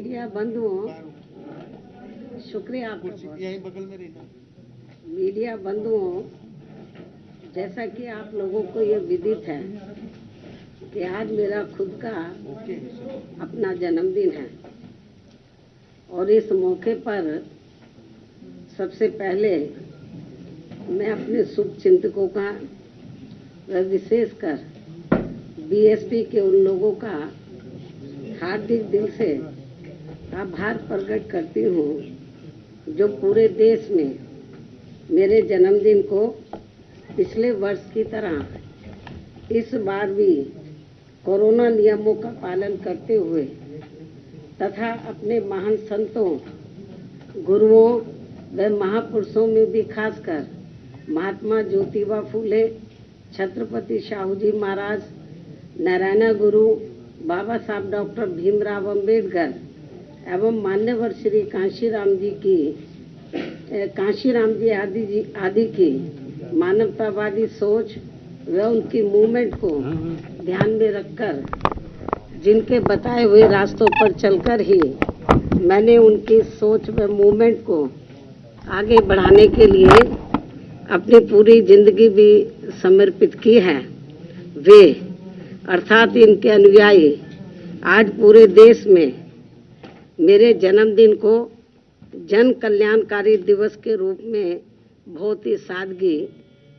Media बंधुओं, शुक्रिया आपका। यहीं बगल में रहना। मीडिया बंधुओं, जैसा कि आप लोगों को ये विदित है कि आज मेरा खुद का अपना जन्मदिन है और इस मौके पर सबसे पहले मैं अपने शुभ चिंतकों का व विशेषकर बीएसपी के उन लोगों का हार्दिक दिल से आभार प्रकट करती हूँ जो पूरे देश में मेरे जन्मदिन को पिछले वर्ष की तरह इस बार भी कोरोना नियमों का पालन करते हुए तथा अपने महान संतों, गुरुओं व महापुरुषों में भी खासकर महात्मा ज्योतिबा फूले, छत्रपति शाहू जी महाराज, नारायण गुरु, बाबा साहब डॉक्टर भीमराव अंबेडकर एवं मान्यवर श्री कांशीराम जी आदि की मानवतावादी सोच व उनकी मूवमेंट को ध्यान में रखकर जिनके बताए हुए रास्तों पर चलकर ही मैंने उनकी सोच व मूवमेंट को आगे बढ़ाने के लिए अपनी पूरी जिंदगी भी समर्पित की है। वे अर्थात इनके अनुयायी आज पूरे देश में मेरे जन्मदिन को जन कल्याणकारी दिवस के रूप में बहुत ही सादगी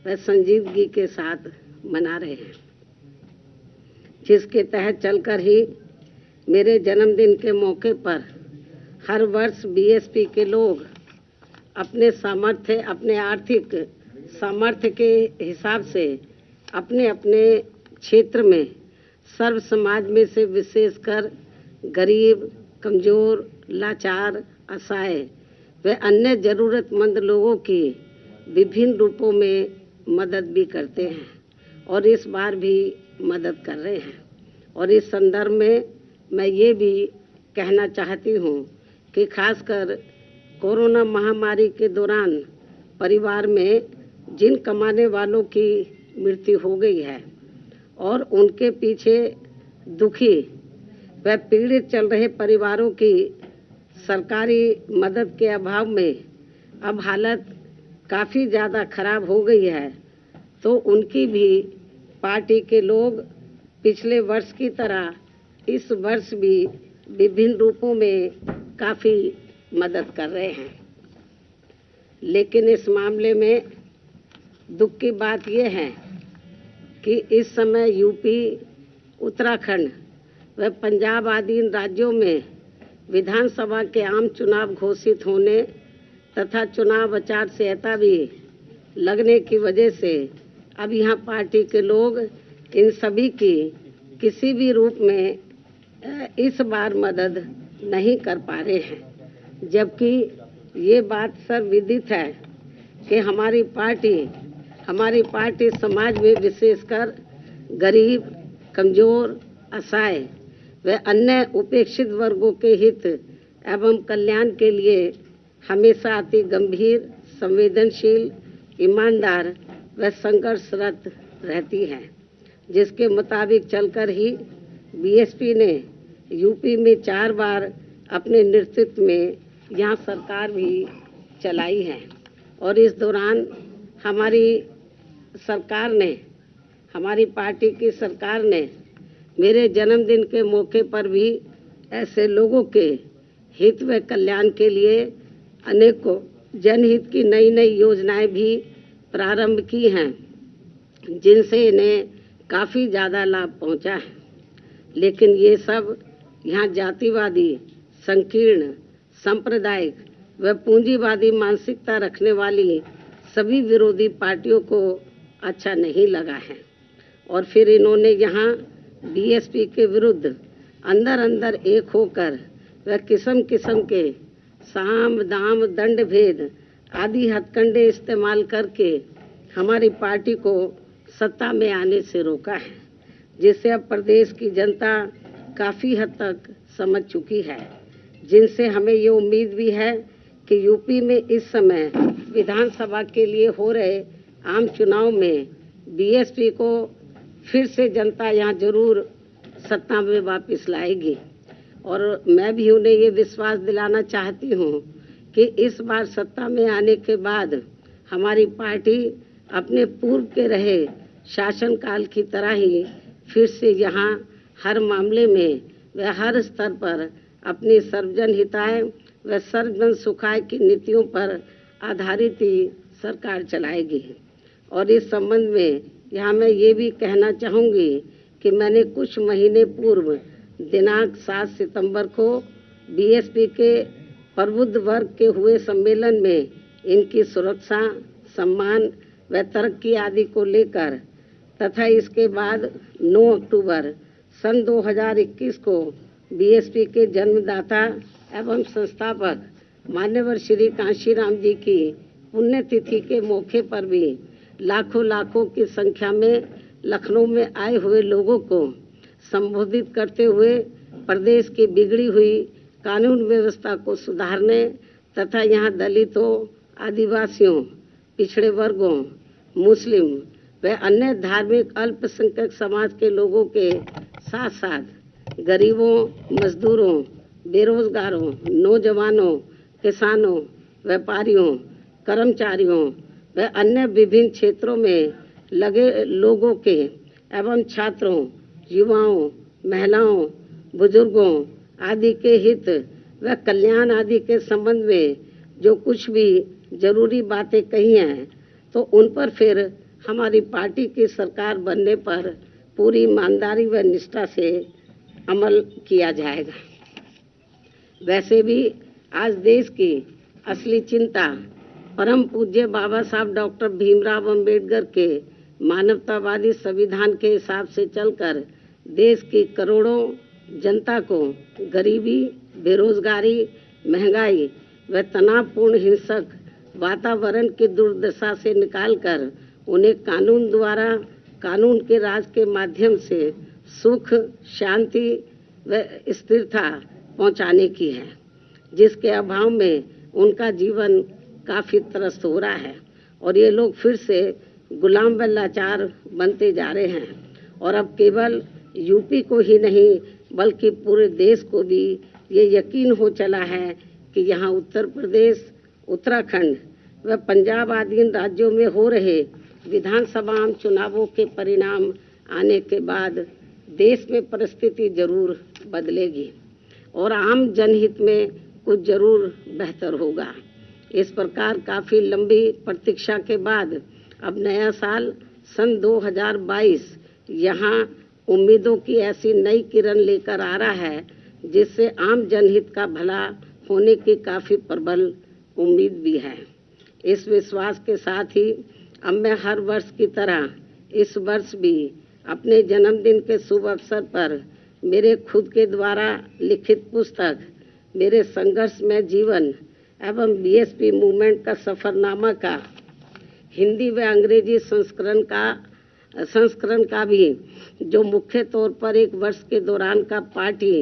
व संजीदगी के साथ मना रहे हैं, जिसके तहत चलकर ही मेरे जन्मदिन के मौके पर हर वर्ष बीएसपी के लोग अपने आर्थिक सामर्थ्य के हिसाब से अपने अपने क्षेत्र में सर्व समाज में से विशेषकर गरीब, कमजोर, लाचार, असहाय व अन्य जरूरतमंद लोगों की विभिन्न रूपों में मदद भी करते हैं और इस बार भी मदद कर रहे हैं। और इस संदर्भ में मैं ये भी कहना चाहती हूँ कि खासकर कोरोना महामारी के दौरान परिवार में जिन कमाने वालों की मृत्यु हो गई है और उनके पीछे दुखी व पीड़ित चल रहे परिवारों की सरकारी मदद के अभाव में अब हालत काफ़ी ज़्यादा खराब हो गई है, तो उनकी भी पार्टी के लोग पिछले वर्ष की तरह इस वर्ष भी विभिन्न रूपों में काफ़ी मदद कर रहे हैं। लेकिन इस मामले में दुख की बात यह है कि इस समय यूपी, उत्तराखंड व पंजाब आदि इन राज्यों में विधानसभा के आम चुनाव घोषित होने तथा चुनाव आचार संहिता भी लगने की वजह से अब यहाँ पार्टी के लोग इन सभी की किसी भी रूप में इस बार मदद नहीं कर पा रहे हैं, जबकि ये बात सर्वविदित है कि हमारी पार्टी समाज में विशेषकर गरीब, कमजोर, असहाय व अन्य उपेक्षित वर्गों के हित एवं कल्याण के लिए हमेशा अति गंभीर, संवेदनशील, ईमानदार व संघर्षरत रहती है, जिसके मुताबिक चलकर ही बीएसपी ने यूपी में 4 बार अपने नेतृत्व में यहाँ सरकार भी चलाई है। और इस दौरान हमारी पार्टी की सरकार ने मेरे जन्मदिन के मौके पर भी ऐसे लोगों के हित व कल्याण के लिए अनेकों जनहित की नई नई योजनाएं भी प्रारंभ की हैं, जिनसे इन्हें काफ़ी ज़्यादा लाभ पहुंचा है। लेकिन ये सब यहाँ जातिवादी, संकीर्ण, सांप्रदायिक व पूंजीवादी मानसिकता रखने वाली सभी विरोधी पार्टियों को अच्छा नहीं लगा है और फिर इन्होंने यहाँ बीएसपी के विरुद्ध अंदर एक होकर व किस्म किस्म के साम, दाम, दंड भेद आदि हथकंडे इस्तेमाल करके हमारी पार्टी को सत्ता में आने से रोका है, जिससे अब प्रदेश की जनता काफ़ी हद तक समझ चुकी है, जिनसे हमें ये उम्मीद भी है कि यूपी में इस समय विधानसभा के लिए हो रहे आम चुनाव में बीएसपी को फिर से जनता यहाँ जरूर सत्ता में वापस लाएगी। और मैं भी उन्हें ये विश्वास दिलाना चाहती हूँ कि इस बार सत्ता में आने के बाद हमारी पार्टी अपने पूर्व के रहे शासनकाल की तरह ही फिर से यहाँ हर मामले में व हर स्तर पर अपनी सर्वजन हिताय व सर्वजन सुखाय की नीतियों पर आधारित ही सरकार चलाएगी। और इस संबंध में यहाँ मैं ये भी कहना चाहूँगी कि मैंने कुछ महीने पूर्व दिनांक 7 सितंबर को बीएसपी के प्रबुद्ध वर्ग के हुए सम्मेलन में इनकी सुरक्षा, सम्मान व तरक्की आदि को लेकर तथा इसके बाद 9 अक्टूबर सन 2021 को बीएसपी के जन्मदाता एवं संस्थापक मान्यवर श्री कांशीराम जी की पुण्यतिथि के मौके पर भी लाखों की संख्या में लखनऊ में आए हुए लोगों को संबोधित करते हुए प्रदेश की बिगड़ी हुई कानून व्यवस्था को सुधारने तथा यहाँ दलितों, आदिवासियों, पिछड़े वर्गों, मुस्लिम व अन्य धार्मिक अल्पसंख्यक समाज के लोगों के साथ साथ गरीबों, मजदूरों, बेरोजगारों, नौजवानों, किसानों, व्यापारियों, कर्मचारियों व अन्य विभिन्न क्षेत्रों में लगे लोगों के एवं छात्रों, युवाओं, महिलाओं, बुजुर्गों आदि के हित व कल्याण आदि के संबंध में जो कुछ भी जरूरी बातें कही हैं तो उन पर फिर हमारी पार्टी की सरकार बनने पर पूरी ईमानदारी व निष्ठा से अमल किया जाएगा। वैसे भी आज देश की असली चिंता परम पूज्य बाबा साहब डॉक्टर भीमराव अंबेडकर के मानवतावादी संविधान के हिसाब से चलकर देश की करोड़ों जनता को गरीबी, बेरोजगारी, महंगाई व तनावपूर्ण हिंसक वातावरण की दुर्दशा से निकालकर उन्हें कानून द्वारा कानून के राज के माध्यम से सुख, शांति व स्थिरता पहुंचाने की है, जिसके अभाव में उनका जीवन काफी त्रस्त हो रहा है और ये लोग फिर से गुलाम व लाचार बनते जा रहे हैं। और अब केवल यूपी को ही नहीं बल्कि पूरे देश को भी ये यकीन हो चला है कि यहाँ उत्तर प्रदेश, उत्तराखंड व पंजाब आदि राज्यों में हो रहे विधानसभा चुनावों के परिणाम आने के बाद देश में परिस्थिति जरूर बदलेगी और आम जनहित में कुछ जरूर बेहतर होगा। इस प्रकार काफी लंबी प्रतीक्षा के बाद अब नया साल सन 2022 यहाँ उम्मीदों की ऐसी नई किरण लेकर आ रहा है जिससे आम जनहित का भला होने की काफी प्रबल उम्मीद भी है। इस विश्वास के साथ ही अब मैं हर वर्ष की तरह इस वर्ष भी अपने जन्मदिन के शुभ अवसर पर मेरे खुद के द्वारा लिखित पुस्तक मेरे संघर्षमय जीवन एवं बीएसपी मूवमेंट का सफरनामा का हिंदी व अंग्रेजी संस्करण का भी जो मुख्य तौर पर एक वर्ष के दौरान का पार्टी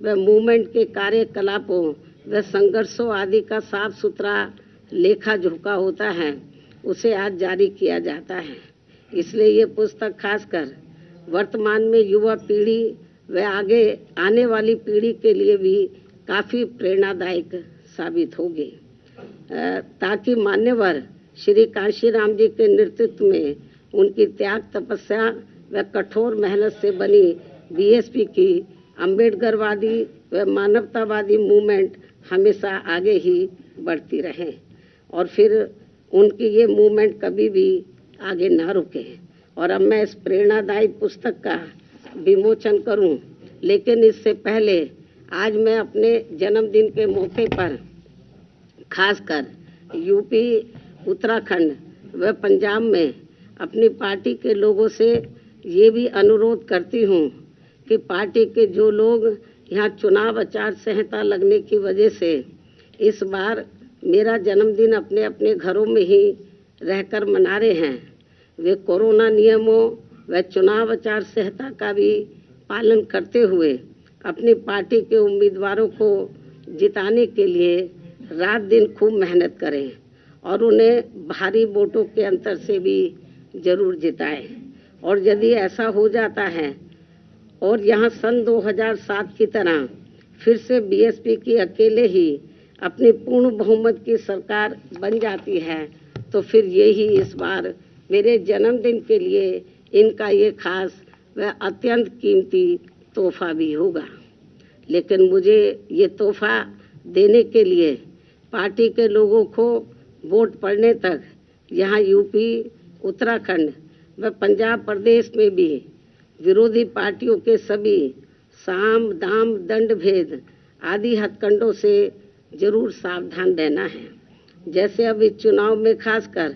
व मूवमेंट के कार्यकलापों व संघर्षों आदि का साफ सुथरा लेखा जोखा होता है, उसे आज जारी किया जाता है। इसलिए ये पुस्तक खासकर वर्तमान में युवा पीढ़ी व आगे आने वाली पीढ़ी के लिए भी काफी प्रेरणादायक साबित होगी, ताकि मान्यवर श्री कांशीराम जी के नेतृत्व में उनकी त्याग, तपस्या व कठोर मेहनत से बनी बीएसपी की अम्बेडकरवादी व मानवतावादी मूवमेंट हमेशा आगे ही बढ़ती रहे और फिर उनकी ये मूवमेंट कभी भी आगे ना रुके। और अब मैं इस प्रेरणादायी पुस्तक का विमोचन करूं, लेकिन इससे पहले आज मैं अपने जन्मदिन के मौके पर खासकर यूपी, उत्तराखंड व पंजाब में अपनी पार्टी के लोगों से ये भी अनुरोध करती हूँ कि पार्टी के जो लोग यहाँ चुनाव आचार संहिता लगने की वजह से इस बार मेरा जन्मदिन अपने अपने घरों में ही रहकर मना रहे हैं, वे कोरोना नियमों व चुनाव आचार संहिता का भी पालन करते हुए अपनी पार्टी के उम्मीदवारों को जिताने के लिए रात दिन खूब मेहनत करें और उन्हें भारी वोटों के अंतर से भी जरूर जिताएं। और यदि ऐसा हो जाता है और यहाँ सन 2007 की तरह फिर से बीएसपी की अकेले ही अपनी पूर्ण बहुमत की सरकार बन जाती है तो फिर यही इस बार मेरे जन्मदिन के लिए इनका ये खास व अत्यंत कीमती तोहफा भी होगा। लेकिन मुझे ये तोहफा देने के लिए पार्टी के लोगों को वोट पड़ने तक यहाँ यूपी, उत्तराखंड व पंजाब प्रदेश में भी विरोधी पार्टियों के सभी साम, दाम, दंड भेद आदि हथकंडों से जरूर सावधान रहना है। जैसे अब इस चुनाव में खासकर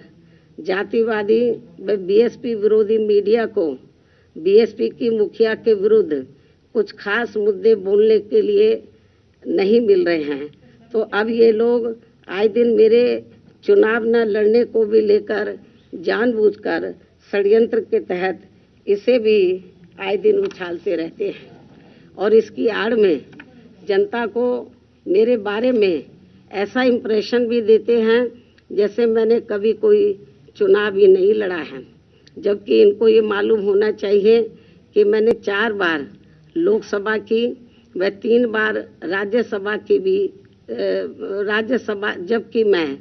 जातिवादी व बीएसपी विरोधी मीडिया को बीएसपी की मुखिया के विरुद्ध कुछ खास मुद्दे बोलने के लिए नहीं मिल रहे हैं, तो अब ये लोग आए दिन मेरे चुनाव न लड़ने को भी लेकर जानबूझकर षड्यंत्र के तहत इसे भी आए दिन उछालते रहते हैं और इसकी आड़ में जनता को मेरे बारे में ऐसा इम्प्रेशन भी देते हैं जैसे मैंने कभी कोई चुनाव ही नहीं लड़ा है, जबकि इनको ये मालूम होना चाहिए कि मैंने 4 बार लोकसभा की व 3 बार राज्यसभा की भी राज्यसभा, जबकि मैं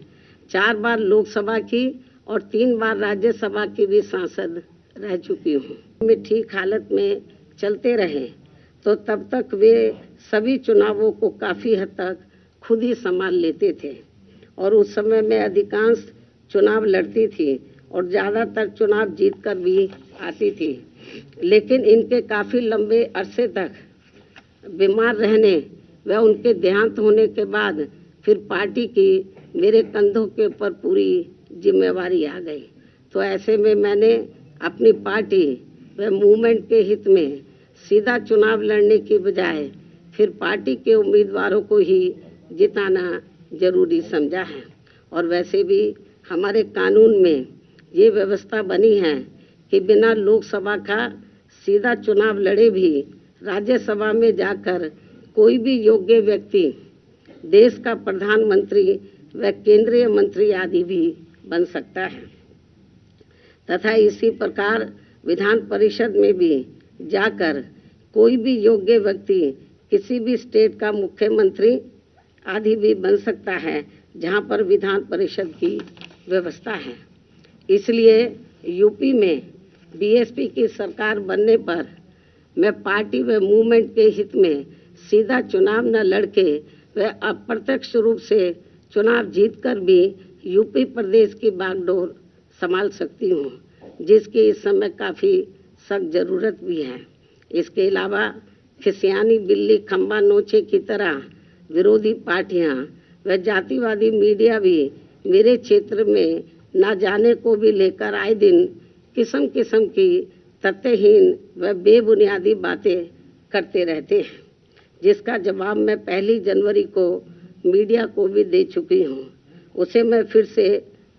4 बार लोकसभा की और 3 बार राज्यसभा की भी सांसद रह चुकी हूँ। में ठीक हालत में चलते रहे तो तब तक वे सभी चुनावों को काफ़ी हद तक खुद ही संभाल लेते थे और उस समय मैं अधिकांश चुनाव लड़ती थी और ज़्यादातर चुनाव जीत कर भी आती थी। लेकिन इनके काफ़ी लंबे अरसे तक बीमार रहने व उनके देहांत होने के बाद फिर पार्टी की मेरे कंधों के ऊपर पूरी जिम्मेवारी आ गई। तो ऐसे में मैंने अपनी पार्टी व मूवमेंट के हित में सीधा चुनाव लड़ने की बजाय फिर पार्टी के उम्मीदवारों को ही जिताना जरूरी समझा है। और वैसे भी हमारे कानून में ये व्यवस्था बनी है कि बिना लोकसभा का सीधा चुनाव लड़े भी राज्यसभा में जाकर कोई भी योग्य व्यक्ति देश का प्रधानमंत्री व केंद्रीय मंत्री आदि भी बन सकता है तथा इसी प्रकार विधान परिषद में भी जाकर कोई भी योग्य व्यक्ति किसी भी स्टेट का मुख्यमंत्री आदि भी बन सकता है जहां पर विधान परिषद की व्यवस्था है। इसलिए यूपी में बीएसपी की सरकार बनने पर मैं पार्टी व मूवमेंट के हित में सीधा चुनाव न लड़के व अप्रत्यक्ष रूप से चुनाव जीतकर भी यूपी प्रदेश की बागडोर संभाल सकती हूँ, जिसकी इस समय काफ़ी सख्त ज़रूरत भी है। इसके अलावा खिसियानी बिल्ली खंबा नोचे की तरह विरोधी पार्टियां व जातिवादी मीडिया भी मेरे क्षेत्र में न जाने को भी लेकर आए दिन किस्म किस्म की तथ्यहीन व बेबुनियादी बातें करते रहते हैं, जिसका जवाब मैं 1 जनवरी को मीडिया को भी दे चुकी हूँ। उसे मैं फिर से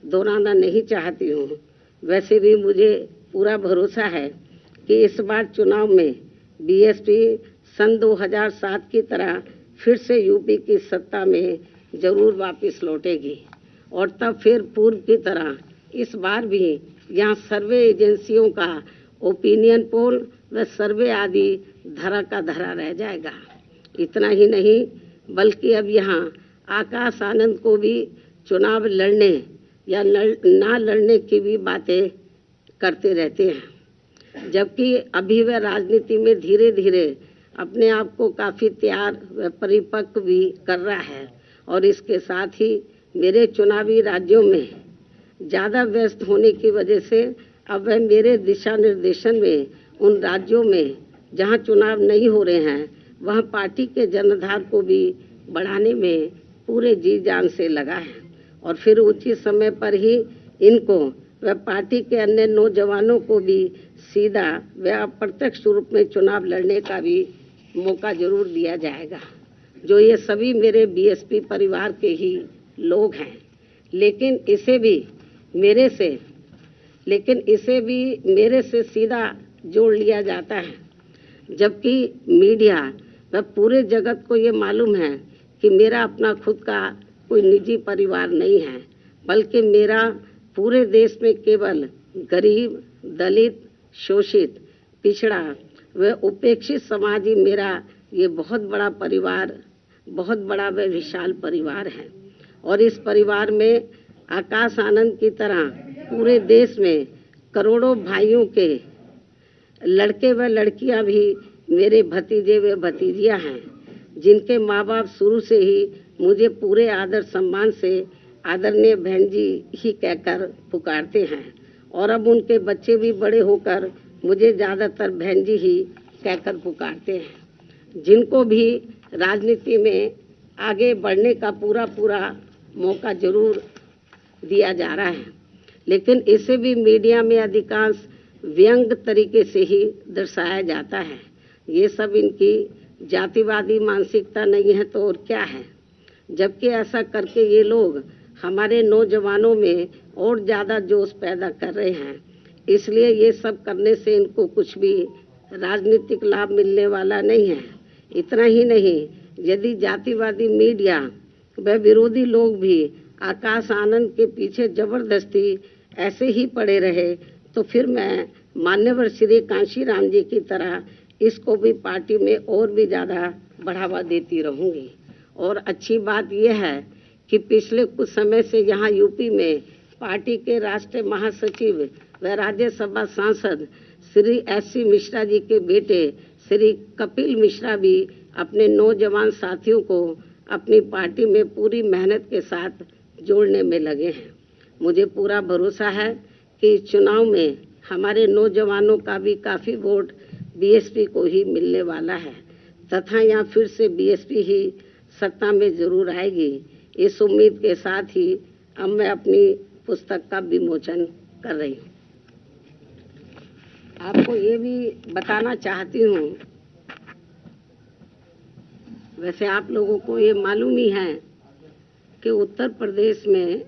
दोहराना नहीं चाहती हूँ। वैसे भी मुझे पूरा भरोसा है कि इस बार चुनाव में बीएसपी सन 2007 की तरह फिर से यूपी की सत्ता में जरूर वापस लौटेगी और तब फिर पूर्व की तरह इस बार भी यहाँ सर्वे एजेंसियों का ओपिनियन पोल व सर्वे आदि धरा का धरा रह जाएगा। इतना ही नहीं बल्कि अब यहाँ आकाश आनंद को भी चुनाव लड़ने या ना लड़ने की भी बातें करते रहते हैं, जबकि अभी वह राजनीति में धीरे धीरे अपने आप को काफ़ी तैयार व परिपक्व भी कर रहा है और इसके साथ ही मेरे चुनावी राज्यों में ज़्यादा व्यस्त होने की वजह से अब वह मेरे दिशा निर्देशन में उन राज्यों में जहां चुनाव नहीं हो रहे हैं वहां पार्टी के जनाधार को भी बढ़ाने में पूरे जी जान से लगा है और फिर उचित समय पर ही इनको व पार्टी के अन्य नौजवानों को भी सीधा व अप्रत्यक्ष रूप में चुनाव लड़ने का भी मौका जरूर दिया जाएगा, जो ये सभी मेरे बीएसपी परिवार के ही लोग हैं। लेकिन इसे भी मेरे से सीधा जोड़ लिया जाता है, जबकि मीडिया व पूरे जगत को ये मालूम है कि मेरा अपना खुद का कोई निजी परिवार नहीं है, बल्कि मेरा पूरे देश में केवल गरीब, दलित, शोषित, पिछड़ा व उपेक्षित समाज ही मेरा ये बहुत बड़ा परिवार, बहुत बड़ा व विशाल परिवार है और इस परिवार में आकाश आनंद की तरह पूरे देश में करोड़ों भाइयों के लड़के व लड़कियां भी मेरे भतीजे व भतीजियां हैं, जिनके माँ बाप शुरू से ही मुझे पूरे आदर सम्मान से आदरणीय बहन जी ही कहकर पुकारते हैं और अब उनके बच्चे भी बड़े होकर मुझे ज़्यादातर बहन जी ही कहकर पुकारते हैं, जिनको भी राजनीति में आगे बढ़ने का पूरा मौका जरूर दिया जा रहा है, लेकिन इसे भी मीडिया में अधिकांश व्यंग तरीके से ही दर्शाया जाता है। ये सब इनकी जातिवादी मानसिकता नहीं है तो और क्या है, जबकि ऐसा करके ये लोग हमारे नौजवानों में और ज़्यादा जोश पैदा कर रहे हैं। इसलिए ये सब करने से इनको कुछ भी राजनीतिक लाभ मिलने वाला नहीं है। इतना ही नहीं, यदि जातिवादी मीडिया व विरोधी लोग भी आकाश आनंद के पीछे जबरदस्ती ऐसे ही पड़े रहे तो फिर मैं मान्यवर श्री कांशीराम जी की तरह इसको भी पार्टी में और भी ज़्यादा बढ़ावा देती रहूँगी। और अच्छी बात यह है कि पिछले कुछ समय से यहाँ यूपी में पार्टी के राष्ट्रीय महासचिव व राज्यसभा सांसद श्री एस.सी. मिश्रा जी के बेटे श्री कपिल मिश्रा भी अपने नौजवान साथियों को अपनी पार्टी में पूरी मेहनत के साथ जोड़ने में लगे हैं। मुझे पूरा भरोसा है कि इस चुनाव में हमारे नौजवानों का भी काफ़ी वोट बीएसपी को ही मिलने वाला है तथा यहाँ फिर से बीएसपी ही सत्ता में जरूर आएगी। इस उम्मीद के साथ ही अब मैं अपनी पुस्तक का विमोचन कर रही हूँ। आपको ये भी बताना चाहती हूँ, वैसे आप लोगों को ये मालूम ही है कि उत्तर प्रदेश में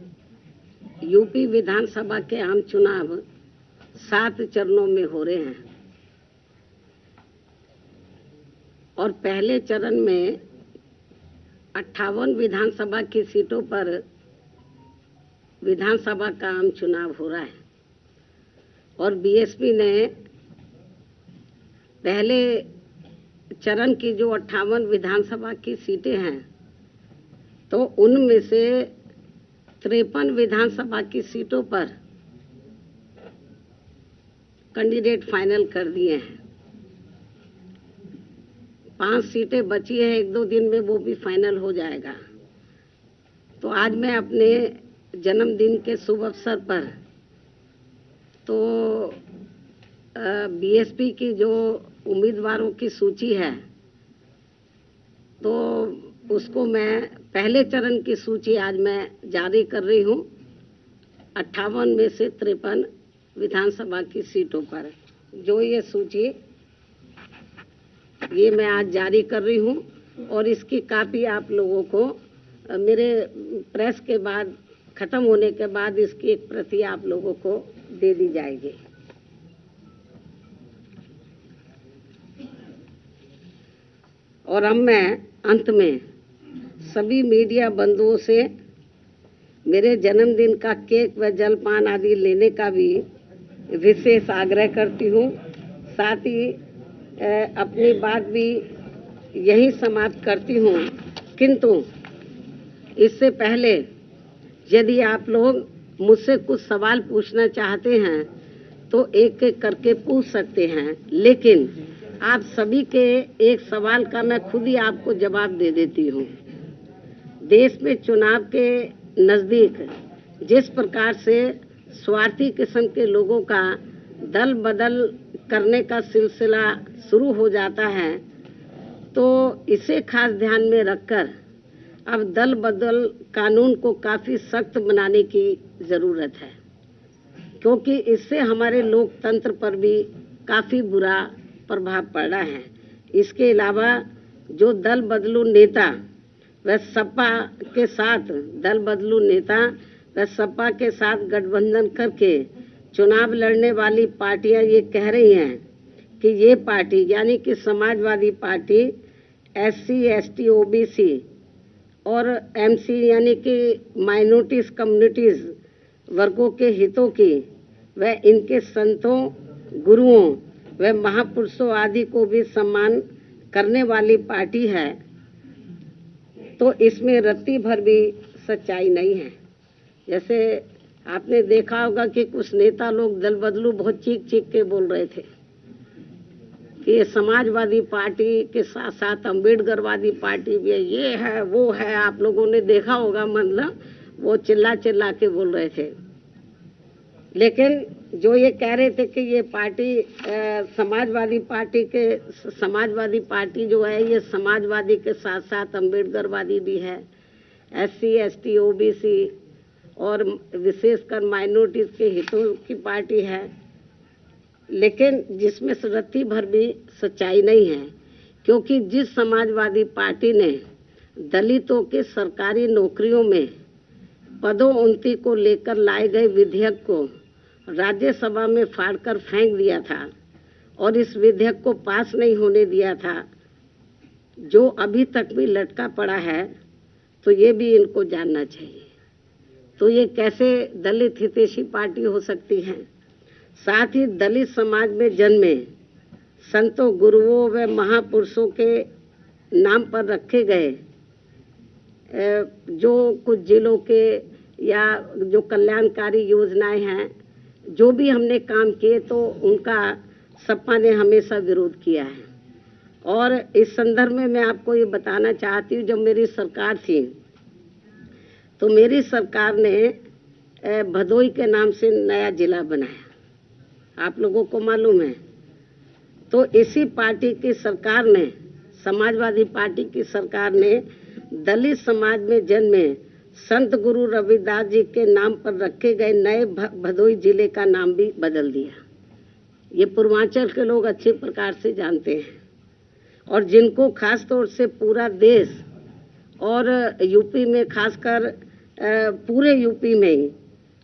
यूपी विधानसभा के आम चुनाव 7 चरणों में हो रहे हैं और पहले चरण में 58 विधानसभा की सीटों पर विधानसभा का आम चुनाव हो रहा है और बीएसपी ने पहले चरण की जो 58 विधानसभा की सीटें हैं तो उनमें से 53 विधानसभा की सीटों पर कैंडिडेट फाइनल कर दिए हैं। 5 सीटें बची है, 1-2 दिन में वो भी फाइनल हो जाएगा। तो आज मैं अपने जन्मदिन के शुभ अवसर पर तो बीएसपी की जो उम्मीदवारों की सूची है तो उसको मैं पहले चरण की सूची आज मैं जारी कर रही हूँ। 58 में से 53 विधानसभा की सीटों पर जो ये सूची ये मैं आज जारी कर रही हूँ और इसकी कापी आप लोगों को मेरे प्रेस के बाद खत्म होने के बाद इसकी एक प्रति आप लोगों को दे दी जाएगी। और अब मैं अंत में सभी मीडिया बंधुओं से मेरे जन्मदिन का केक व जलपान आदि लेने का भी विशेष आग्रह करती हूँ। साथ ही अपनी बात भी यही समाप्त करती हूँ, किंतु इससे पहले यदि आप लोग मुझसे कुछ सवाल पूछना चाहते हैं तो एक एक करके पूछ सकते हैं, लेकिन आप सभी के एक सवाल का मैं खुद ही आपको जवाब दे देती हूँ। देश में चुनाव के नज़दीक जिस प्रकार से स्वार्थी किस्म के लोगों का दल बदल करने का सिलसिला शुरू हो जाता है, तो इसे खास ध्यान में रखकर अब दल बदल कानून को काफ़ी सख्त बनाने की ज़रूरत है, क्योंकि इससे हमारे लोकतंत्र पर भी काफ़ी बुरा प्रभाव पड़ रहा है। इसके अलावा जो दल बदलू नेता व सपा के साथ गठबंधन करके चुनाव लड़ने वाली पार्टियां ये कह रही हैं कि ये पार्टी यानी कि Samajwadi party SC ST OBC और MC यानी कि माइनॉरिटीज कम्युनिटीज वर्गों के हितों की व इनके संतों, गुरुओं व महापुरुषों आदि को भी सम्मान करने वाली पार्टी है, तो इसमें रत्ती भर भी सच्चाई नहीं है। जैसे आपने देखा होगा कि कुछ नेता लोग दल बदलू बहुत चीख चीख के बोल रहे थे कि ये समाजवादी पार्टी के साथ साथ अम्बेडकरवादी पार्टी भी है, ये है वो है। आप लोगों ने देखा होगा, मतलब वो चिल्ला चिल्ला के बोल रहे थे। लेकिन जो ये कह रहे थे कि ये पार्टी समाजवादी पार्टी जो है ये समाजवादी के साथ साथ अम्बेडकरवादी भी है, SC ST OBC और विशेषकर माइनॉरिटीज के हितों की पार्टी है, लेकिन जिसमें रत्ती भर भी सच्चाई नहीं है। क्योंकि जिस समाजवादी पार्टी ने दलितों के सरकारी नौकरियों में पदोन्नति को लेकर लाए गए विधेयक को राज्यसभा में फाड़कर फेंक दिया था और इस विधेयक को पास नहीं होने दिया था, जो अभी तक भी लटका पड़ा है, तो ये भी इनको जानना चाहिए। तो ये कैसे दलित हितैषी पार्टी हो सकती है? साथ ही दलित समाज में जन्मे संतों, गुरुओं व महापुरुषों के नाम पर रखे गए जो कुछ जिलों के या जो कल्याणकारी योजनाएं हैं, जो भी हमने काम किए, तो उनका सपा ने हमेशा विरोध किया है। और इस संदर्भ में मैं आपको ये बताना चाहती हूँ, जब मेरी सरकार थी तो मेरी सरकार ने भदोई के नाम से नया जिला बनाया, आप लोगों को मालूम है। तो इसी पार्टी की सरकार ने, समाजवादी पार्टी की सरकार ने दलित समाज में जन्मे संत गुरु रविदास जी के नाम पर रखे गए नए भदोई जिले का नाम भी बदल दिया। ये पूर्वांचल के लोग अच्छे प्रकार से जानते हैं, और जिनको खास तौर से पूरा देश और यूपी में, खासकर पूरे यूपी में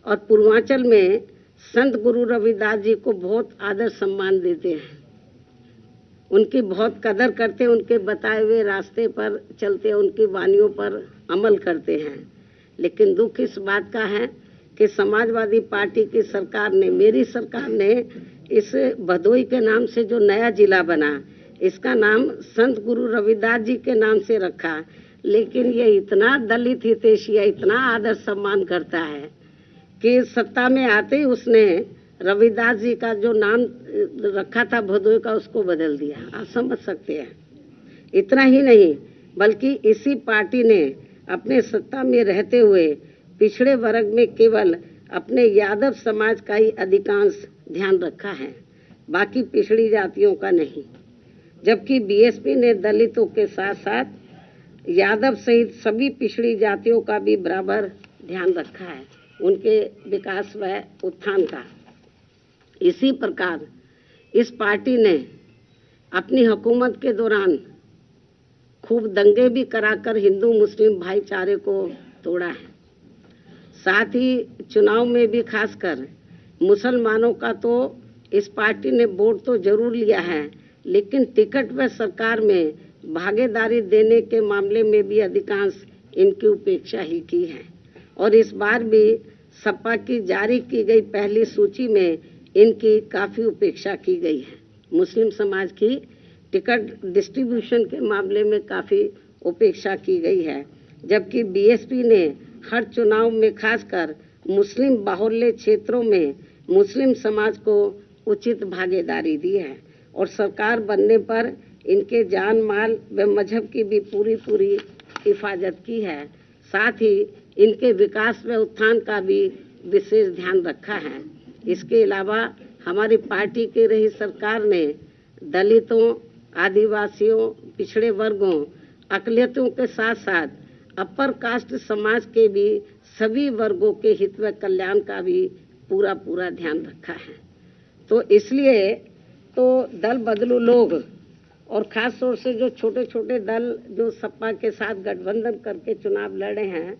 और पूर्वांचल में संत गुरु रविदास जी को बहुत आदर सम्मान देते हैं, उनकी बहुत कदर करते हैं, उनके बताए हुए रास्ते पर चलते हैं, उनकी वानियों पर अमल करते हैं। लेकिन दुख इस बात का है कि समाजवादी पार्टी की सरकार ने, मेरी सरकार ने इस भदोई के नाम से जो नया जिला बना, इसका नाम संत गुरु रविदास जी के नाम से रखा। लेकिन ये इतना दलित हितैषी है, इतना आदर सम्मान करता है कि सत्ता में आते ही उसने रविदास जी का जो नाम रखा था भदोई का, उसको बदल दिया। आप समझ सकते हैं। इतना ही नहीं, बल्कि इसी पार्टी ने अपने सत्ता में रहते हुए पिछड़े वर्ग में केवल अपने यादव समाज का ही अधिकांश ध्यान रखा है, बाकी पिछड़ी जातियों का नहीं। जबकि बीएसपी ने दलितों के साथ साथ यादव सहित सभी पिछड़ी जातियों का भी बराबर ध्यान रखा है, उनके विकास व उत्थान का। इसी प्रकार इस पार्टी ने अपनी हुकूमत के दौरान खूब दंगे भी कराकर हिंदू मुस्लिम भाईचारे को तोड़ा है। साथ ही चुनाव में भी खासकर मुसलमानों का तो इस पार्टी ने वोट तो जरूर लिया है, लेकिन टिकट व सरकार में भागीदारी देने के मामले में भी अधिकांश इनकी उपेक्षा ही की है। और इस बार भी सपा की जारी की गई पहली सूची में इनकी काफी उपेक्षा की गई है। मुस्लिम समाज की टिकट डिस्ट्रीब्यूशन के मामले में काफी उपेक्षा की गई है, जबकि बीएसपी ने हर चुनाव में खासकर मुस्लिम बाहुल्य क्षेत्रों में मुस्लिम समाज को उचित भागीदारी दी है और सरकार बनने पर इनके जान माल व मजहब की भी पूरी हिफाजत की है। साथ ही इनके विकास व उत्थान का भी विशेष ध्यान रखा है। इसके अलावा हमारी पार्टी की रही सरकार ने दलितों, आदिवासियों, पिछड़े वर्गों, अकलियतों के साथ साथ अपर कास्ट समाज के भी सभी वर्गों के हित व कल्याण का भी पूरा ध्यान रखा है। तो इसलिए तो दल बदलू लोग और खास तौर से जो छोटे छोटे दल जो सपा के साथ गठबंधन करके चुनाव लड़े हैं,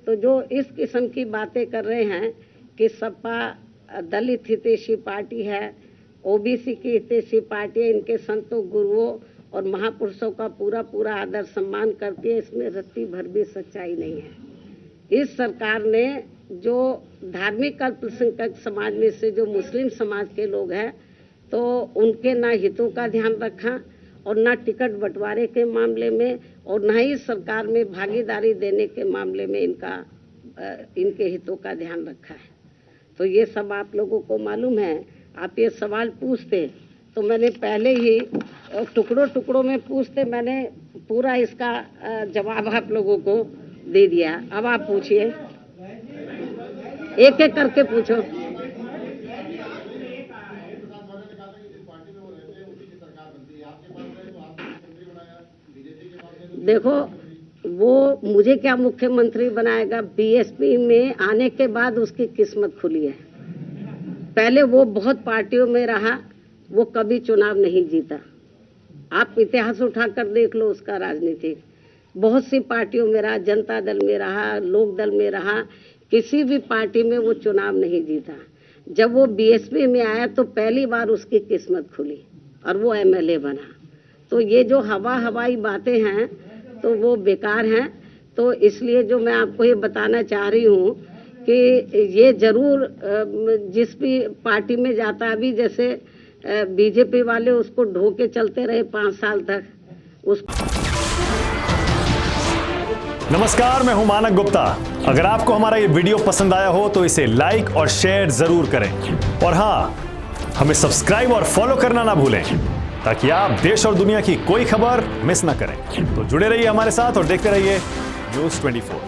तो जो इस किस्म की बातें कर रहे हैं कि सपा दलित हितैषी पार्टी है, ओबीसी की हितैषी पार्टी है, इनके संतों, गुरुओं और महापुरुषों का पूरा आदर सम्मान करती है, इसमें रत्ती भर भी सच्चाई नहीं है। इस सरकार ने जो धार्मिक अल्पसंख्यक समाज में से जो मुस्लिम समाज के लोग हैं, तो उनके ना हितों का ध्यान रखा और ना टिकट बंटवारे के मामले में और ना ही सरकार में भागीदारी देने के मामले में इनके हितों का ध्यान रखा है। तो ये सब आप लोगों को मालूम है। आप ये सवाल पूछते तो मैंने पहले ही टुकड़ों टुकड़ों में पूछते, मैंने पूरा इसका जवाब आप लोगों को दे दिया। अब आप पूछिए, एक एक करके पूछो। देखो, वो मुझे क्या मुख्यमंत्री बनाएगा, बीएसपी में आने के बाद उसकी किस्मत खुली है। पहले वो बहुत पार्टियों में रहा, वो कभी चुनाव नहीं जीता। आप इतिहास उठाकर देख लो उसका राजनीतिक, बहुत सी पार्टियों में रहा, जनता दल में रहा, लोक दल में रहा, किसी भी पार्टी में वो चुनाव नहीं जीता। जब वो बीएसपी में आया तो पहली बार उसकी किस्मत खुली और वो एमएलए बना। तो ये जो हवाई बातें हैं तो वो बेकार हैं। तो इसलिए जो मैं आपको ये बताना चाह रही हूँ कि ये जरूर जिस भी पार्टी में जाता है, अभी जैसे बीजेपी वाले उसको ढोके चलते रहे 5 साल तक नमस्कार, मैं हूं मानक गुप्ता। अगर आपको हमारा ये वीडियो पसंद आया हो तो इसे लाइक और शेयर जरूर करें और हाँ, हमें सब्सक्राइब और फॉलो करना ना भूलें ताकि आप देश और दुनिया की कोई खबर मिस ना करें। तो जुड़े रहिए हमारे साथ और देखते रहिए न्यूज़ 24।